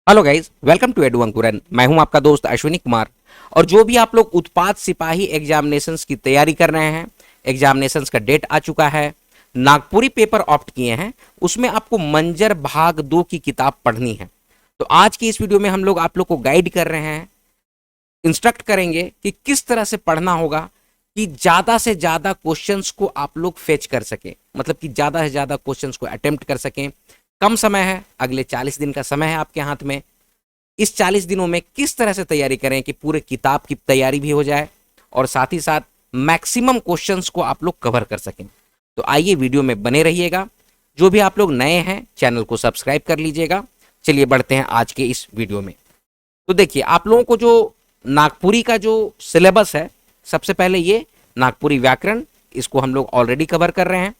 Hello guys, welcome to Edu Ankuran. मैं हूं आपका दोस्त अश्विनी कुमार। और जो भी आप लोग उत्पाद सिपाही एग्जामिनेशंस की तैयारी कर रहे हैं, एग्जामिनेशंस का डेट आ चुका है, नागपुरी पेपर ऑप्ट किए हैं, उसमें आपको मंजर भाग 2 की किताब पढ़नी है। तो आज की इस वीडियो में हम लोग आप लोग को गाइड कर रहे हैं, इंस्ट्रक्ट करेंगे कि किस तरह से पढ़ना होगा कि ज्यादा से ज्यादा क्वेश्चंस को आप लोग फेच कर सकें, मतलब कि ज्यादा से ज्यादा क्वेश्चंस को अटेम्प्ट कर सकें। कम समय है, अगले 40 दिन का समय है आपके हाथ में। इस 40 दिनों में किस तरह से तैयारी करें कि पूरे किताब की तैयारी भी हो जाए और साथ ही साथ मैक्सिमम क्वेश्चंस को आप लोग कवर कर सकें। तो आइए वीडियो में बने रहिएगा। जो भी आप लोग नए हैं चैनल को सब्सक्राइब कर लीजिएगा। चलिए बढ़ते हैं आज के इस वीडियो में। तो देखिए, आप लोगों को जो नागपुरी का जो सिलेबस है, सबसे पहले ये नागपुरी व्याकरण, इसको हम लोग ऑलरेडी कवर कर रहे हैं।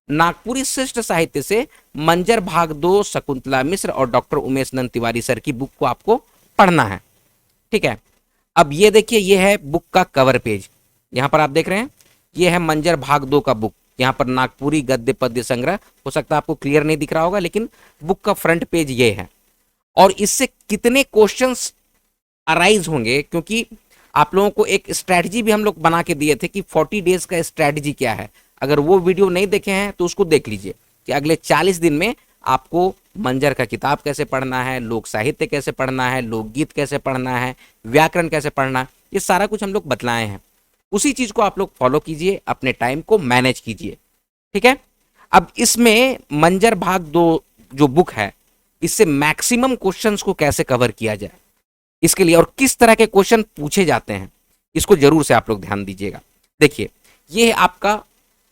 नागपुरी शिष्ट साहित्य से मंजर भाग 2 शकुंतला मिश्र और डॉक्टर उमेश नंद तिवारी सर की बुक को आपको पढ़ना है। ठीक है। अब ये देखिए, ये है बुक का कवर पेज। यहां पर आप देख रहे हैं, ये है मंजर भाग 2 का बुक। यहां पर नागपुरी गद्य पद्य संग्रह, हो सकता है आपको क्लियर नहीं दिख रहा होगा, लेकिन बुक का फ्रंट पेज ये है। और इससे कितने क्वेश्चंस अराइज होंगे, क्योंकि आप लोगों को एक स्ट्रैटेजी भी हम लोग बना के दिए थे कि 40 डेज का स्ट्रैटेजी क्या है। अगर वो वीडियो नहीं देखे हैं तो उसको देख लीजिए कि अगले 40 दिन में आपको मंजर का किताब कैसे पढ़ना है, लोक साहित्य कैसे पढ़ना है, लोकगीत कैसे पढ़ना है, व्याकरण कैसे पढ़ना है, ये सारा कुछ हम लोग बतलाए हैं। उसी चीज को आप लोग फॉलो कीजिए, अपने टाइम को मैनेज कीजिए। ठीक है। अब इसमें मंजर भाग 2 जो बुक है, इससे मैक्सिमम क्वेश्चंस को कैसे कवर किया जाए, इसके लिए और किस तरह के क्वेश्चन पूछे जाते हैं, इसको जरूर से आप लोग ध्यान दीजिएगा। देखिए, ये है आपका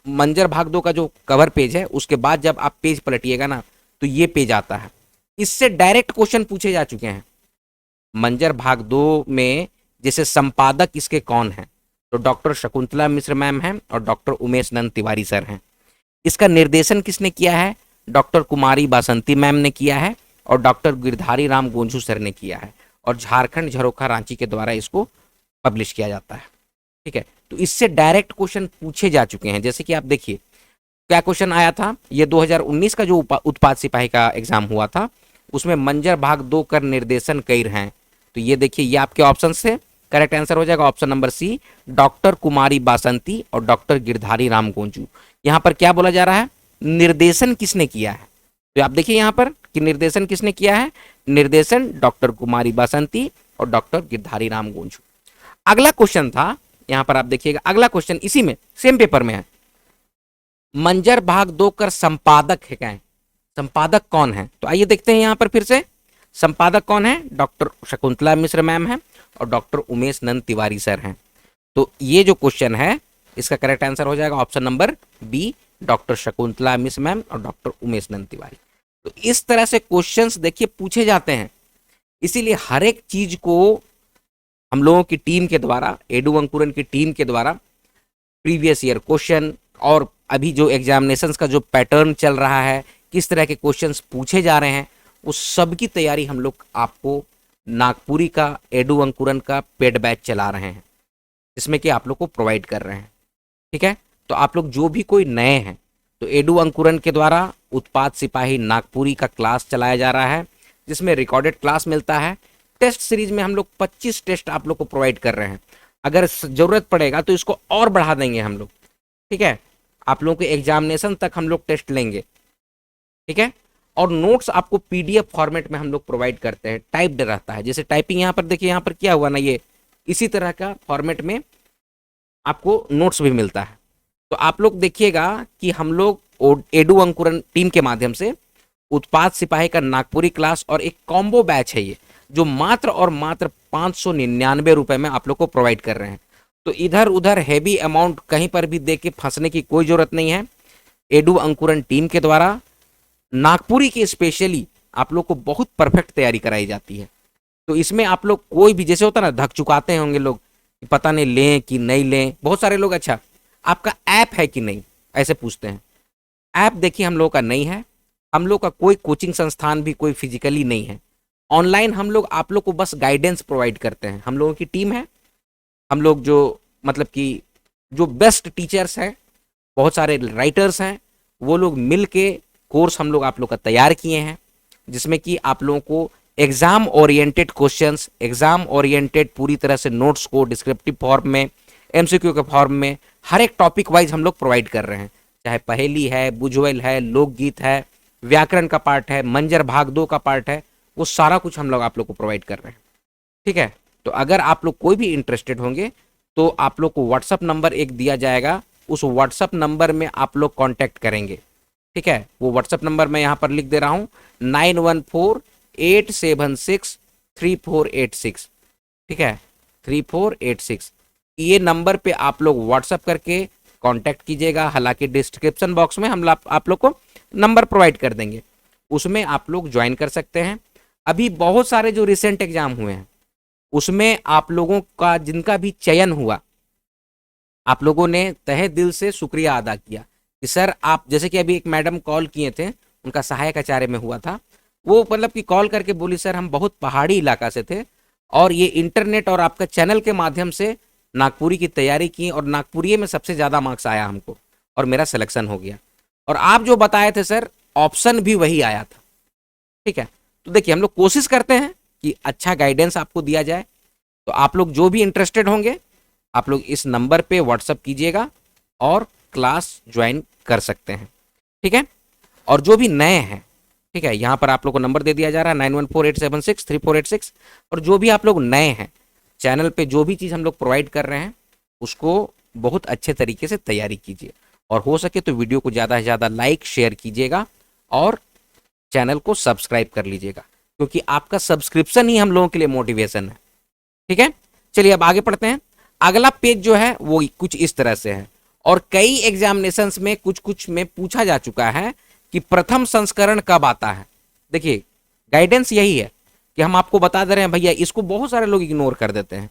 मंजर भाग 2 का जो कवर पेज है। उसके बाद जब आप पेज पलटिएगा ना, तो ये पेज आता है। इससे डायरेक्ट क्वेश्चन पूछे जा चुके हैं। मंजर भाग 2 में जैसे संपादक इसके कौन है, तो डॉक्टर शकुंतला मिश्र मैम हैं और डॉक्टर उमेश नंद तिवारी सर हैं। इसका निर्देशन किसने किया है? डॉक्टर कुमारी बासंती मैम ने किया है और डॉक्टर गिरधारी राम गोंझू सर ने किया है। और झारखंड झरोखा रांची के द्वारा इसको पब्लिश किया जाता है। ठीक है। तो इससे डायरेक्ट क्वेश्चन पूछे जा चुके हैं। जैसे कि आप देखिए, क्या क्वेश्चन आया था, ये 2019 का जो उत्पाद सिपाही का एग्जाम हुआ था, उसमें मंजर भाग 2 कर निर्देशन कई हैं। तो ये देखिए, ये आपके ऑप्शन से करेक्ट आंसर हो जाएगा ऑप्शन नंबर सी, डॉक्टर कुमारी बासंती और डॉक्टर गिरधारी राम गोंजू। यहां पर क्या बोला जा रहा है? निर्देशन किसने किया है? तो आप देखिए यहां पर कि निर्देशन किसने किया है। निर्देशन डॉक्टर कुमारी बासंती और डॉक्टर गिरधारी राम गोंजू। अगला क्वेश्चन था, यहां पर आप देखिएगा, अगला क्वेश्चन इसी में सेम पेपर में है। मंजर भाग 2 कर संपादक है क्या है? संपादक कौन है? तो आइए देखते हैं यहां पर फिर से, संपादक कौन है? डॉक्टर शकुंतला मिश्र मैम है और डॉक्टर उमेश नंद तिवारी सर हैं। तो ये जो क्वेश्चन है, इसका करेक्ट आंसर हो जाएगा option number B, doctor Shakuntala Mishra ma'am और डॉक्टर उमेश नंद तिवारी। तो इस तरह से क्वेश्चंस देखिए पूछे जाते हैं। इसीलिए हर एक चीज को हम लोगों की टीम के द्वारा, एडू अंकुरन की टीम के द्वारा, प्रीवियस ईयर क्वेश्चन और अभी जो एग्जामिनेशंस का जो पैटर्न चल रहा है, किस तरह के क्वेश्चंस पूछे जा रहे हैं, उस सब की तैयारी हम लोग आपको नागपुरी का एडू अंकुरन का पेड बैच चला रहे हैं, जिसमें कि आप लोग को प्रोवाइड कर रहे हैं। ठीक है। तो आप लोग जो भी कोई नए हैं, तो एडू अंकुरन के द्वारा उत्पाद सिपाही नागपुरी का क्लास चलाया जा रहा है, जिसमें रिकॉर्डेड क्लास मिलता है। टेस्ट सीरीज में हम लोग 25 टेस्ट आप लोग को प्रोवाइड कर रहे हैं। अगर जरूरत पड़ेगा तो इसको और बढ़ा देंगे हम लोग। ठीक है। आप लोगों के एग्जामिनेशन तक हम लोग टेस्ट लेंगे। ठीक है। और नोट्स आपको पीडीएफ फॉर्मेट में हम लोग प्रोवाइड करते हैं, टाइप्ड रहता है। जैसे टाइपिंग यहाँ पर देखिए, यहाँ पर क्या हुआ ना, ये इसी तरह का फॉर्मेट में आपको नोट्स भी मिलता है। तो आप लोग देखिएगा कि हम लोग एडू अंकुरन टीम के माध्यम से उत्पाद सिपाही का नागपुरी क्लास और एक कॉम्बो बैच है ये, जो मात्र और मात्र 599 रुपए में आप लोग को प्रोवाइड कर रहे हैं। तो इधर उधर हैवी अमाउंट कहीं पर भी दे के फंसने की कोई जरूरत नहीं है। एडू अंकुरन टीम के द्वारा नागपुरी की स्पेशली आप लोग को बहुत परफेक्ट तैयारी कराई जाती है। तो इसमें आप लोग कोई भी, जैसे होता ना, धक चुकाते होंगे लोग, पता नहीं लें कि नहीं लें। बहुत सारे लोग, अच्छा आपका ऐप है कि नहीं, ऐसे पूछते हैं। ऐप देखिए हम लोगों का नहीं है। हम लोग का कोई कोचिंग संस्थान भी कोई फिजिकली नहीं है। ऑनलाइन हम लोग आप लोग को बस गाइडेंस प्रोवाइड करते हैं। हम लोगों की टीम है, हम लोग जो मतलब कि जो बेस्ट टीचर्स हैं, बहुत सारे राइटर्स हैं, वो लोग मिल के कोर्स हम लोग आप लोग का तैयार किए हैं, जिसमें कि आप लोगों को exam oriented questions, exam oriented पूरी तरह से नोट्स को डिस्क्रिप्टिव फॉर्म में, एमसीक्यू के फॉर्म में, हर एक टॉपिक वाइज हम लोग प्रोवाइड कर रहे हैं। चाहे पहेली है, बुझवेल है, लोकगीत है, व्याकरण का पार्ट है, मंजर भाग 2 का पार्ट है, वो सारा कुछ हम लोग आप लोग को प्रोवाइड कर रहे हैं। ठीक है, तो अगर आप लोग कोई भी इंटरेस्टेड होंगे तो आप लोग को व्हाट्सअप नंबर एक दिया जाएगा, उस व्हाट्सअप नंबर में आप लोग कांटेक्ट करेंगे। ठीक है, वो व्हाट्सअप नंबर मैं यहाँ पर लिख दे रहा हूँ, 9148763486। ठीक है, 3486, ये नंबर पे आप लोग व्हाट्सअप करके कांटेक्ट कीजिएगा। हालांकि डिस्क्रिप्शन बॉक्स में हम आप लोग को नंबर प्रोवाइड कर देंगे, उसमें आप लोग ज्वाइन कर सकते हैं। अभी बहुत सारे जो रिसेंट एग्जाम हुए हैं उसमें आप लोगों का जिनका भी चयन हुआ, आप लोगों ने तहे दिल से शुक्रिया अदा किया कि सर आप, जैसे कि अभी एक मैडम कॉल किए थे, उनका सहायक आचार्य में हुआ था, वो मतलब कि कॉल करके बोली सर हम बहुत पहाड़ी इलाका से थे और ये इंटरनेट और आपका चैनल के माध्यम से नागपुरी की तैयारी की और नागपुरी में सबसे ज़्यादा मार्क्स आया हमको और मेरा सिलेक्शन हो गया। और आप जो बताए थे सर, ऑप्शन भी वही आया था। ठीक है, तो देखिए हम लोग कोशिश करते हैं कि अच्छा गाइडेंस आपको दिया जाए। तो आप लोग जो भी इंटरेस्टेड होंगे आप लोग इस नंबर पे व्हाट्सअप कीजिएगा और क्लास ज्वाइन कर सकते हैं। ठीक है, और जो भी नए हैं, ठीक है, यहाँ पर आप लोग को नंबर दे दिया जा रहा है 9148763486। और जो भी आप लोग नए हैं, चैनल पे जो भी चीज़ हम लोग प्रोवाइड कर रहे हैं उसको बहुत अच्छे तरीके से तैयारी कीजिए और हो सके तो वीडियो को ज़्यादा से ज़्यादा लाइक शेयर कीजिएगा और चैनल को सब्सक्राइब कर लीजिएगा, क्योंकि आपका सब्सक्रिप्शन ही हम लोगों के लिए मोटिवेशन है। ठीक है, चलिए अब आगे पढ़ते हैं। अगला पेज जो है वो कुछ इस तरह से है और कई एग्जामिनेशंस में कुछ कुछ में पूछा जा चुका है कि प्रथम संस्करण कब आता है। देखिए गाइडेंस यही है कि हम आपको बता दे रहे हैं भैया, इसको बहुत सारे लोग इग्नोर कर देते हैं।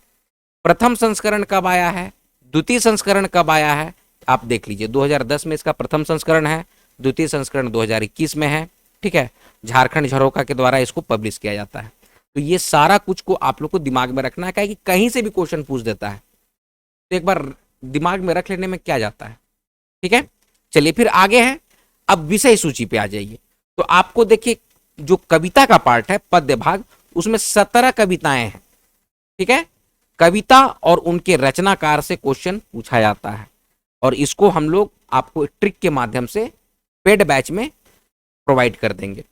प्रथम संस्करण कब आया है, द्वितीय संस्करण कब आया है, आप देख लीजिए। 2010 में इसका प्रथम संस्करण है, द्वितीय संस्करण 2021 में है। ठीक है, झारखंड झरोखा के द्वारा इसको पब्लिश किया जाता है। तो ये सारा कुछ को आप लोग को दिमाग में रखना है कि कहीं से भी क्वेश्चन पूछ देता है, तो एक बार दिमाग में रख लेने में क्या जाता है। ठीक है, चलिए फिर आगे है, अब विषय सूची पे आ जाइए। तो आपको देखिए जो कविता का पार्ट है, पद्य भाग, उसमें 17 कविताएं हैं। ठीक है, कविता और उनके रचनाकार से क्वेश्चन पूछा जाता है और इसको हम लोग आपको ट्रिक के माध्यम से पेड बैच में प्रोवाइड कर देंगे।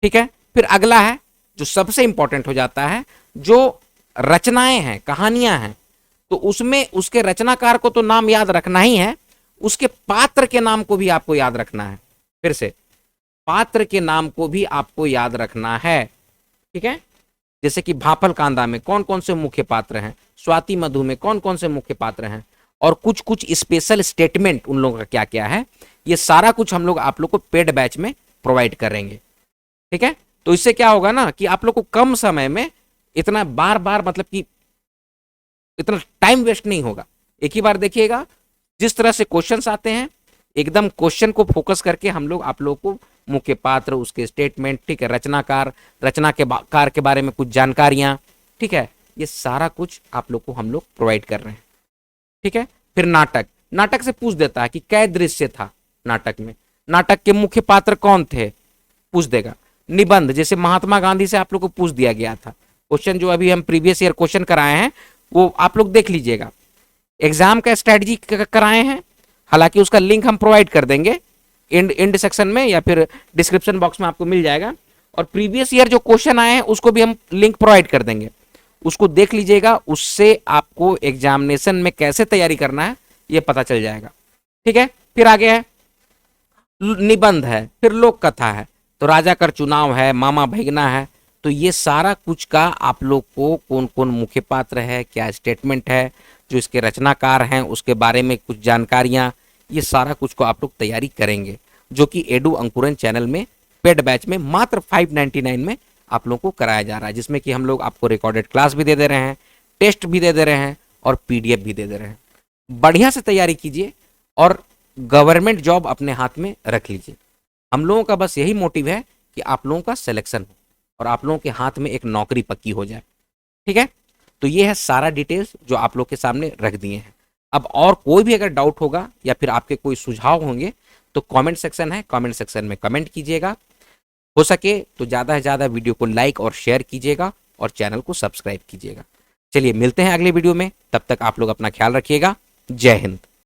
ठीक है, फिर अगला है जो सबसे इंपॉर्टेंट हो जाता है, जो रचनाएं हैं, कहानियां हैं, तो उसमें उसके रचनाकार को तो नाम याद रखना ही है, उसके पात्र के नाम को भी आपको याद रखना है। फिर से पात्र के नाम को भी आपको याद रखना है। ठीक है, जैसे कि भापल कांदा में कौन कौन से मुख्य पात्र हैं, स्वाति मधु में कौन कौन से मुख्य पात्र हैं, और कुछ कुछ स्पेशल स्टेटमेंट उन लोगों का क्या क्या है, ये सारा कुछ हम लोग आप लोग को पेड बैच में प्रोवाइड करेंगे। ठीक है, तो इससे क्या होगा ना कि आप लोग को कम समय में इतना बार बार मतलब कि इतना टाइम वेस्ट नहीं होगा। एक ही बार देखिएगा, जिस तरह से क्वेश्चंस आते हैं एकदम क्वेश्चन को फोकस करके हम लोग आप लोगों को मुख्य पात्र, उसके स्टेटमेंट, ठीक है, रचनाकार, रचना के कार के बारे में कुछ जानकारियां, ठीक है, ये सारा कुछ आप लोग को हम लोग प्रोवाइड कर रहे हैं। ठीक है, फिर नाटक, नाटक से पूछ देता है कि कै दृश्य था नाटक में, नाटक के मुख्य पात्र कौन थे, पूछ देगा। निबंध, जैसे महात्मा गांधी से आप लोग को पूछ दिया गया था क्वेश्चन, जो अभी हम प्रीवियस ईयर क्वेश्चन कराए हैं वो आप लोग देख लीजिएगा। एग्जाम का स्ट्रेटजी कराए हैं, हालांकि उसका लिंक हम प्रोवाइड कर देंगे एंड सेक्शन में या फिर डिस्क्रिप्शन बॉक्स में आपको मिल जाएगा। और प्रीवियस ईयर जो क्वेश्चन आए हैं उसको भी हम लिंक प्रोवाइड कर देंगे, उसको देख लीजिएगा, उससे आपको एग्जामिनेशन में कैसे तैयारी करना है ये पता चल जाएगा। ठीक है, फिर आगे है निबंध है, फिर लोक कथा है, तो राजा कर चुनाव है, मामा भैगना है, तो ये सारा कुछ का आप लोग को कौन कौन मुख्य पात्र है, क्या स्टेटमेंट है, जो इसके रचनाकार हैं उसके बारे में कुछ जानकारियां, ये सारा कुछ को आप लोग तैयारी करेंगे, जो कि एडू अंकुरन चैनल में पेड बैच में मात्र 599 में आप लोगों को कराया जा रहा है, जिसमें कि हम लोग आपको रिकॉर्डेड क्लास भी दे दे रहे हैं, टेस्ट भी दे दे रहे हैं और पीडीएफ भी दे दे रहे हैं। बढ़िया से तैयारी कीजिए और गवर्नमेंट जॉब अपने हाथ में रख लीजिए। हम लोगों का बस यही मोटिव है कि आप लोगों का सिलेक्शन हो और आप लोगों के हाथ में एक नौकरी पक्की हो जाए। ठीक है, तो ये है सारा डिटेल्स जो आप लोग के सामने रख दिए हैं। अब और कोई भी अगर डाउट होगा या फिर आपके कोई सुझाव होंगे तो कमेंट सेक्शन है, कमेंट सेक्शन में कमेंट कीजिएगा। हो सके तो ज़्यादा से ज़्यादा वीडियो को लाइक और शेयर कीजिएगा और चैनल को सब्सक्राइब कीजिएगा। चलिए मिलते हैं अगले वीडियो में, तब तक आप लोग अपना ख्याल रखिएगा। जय हिंद।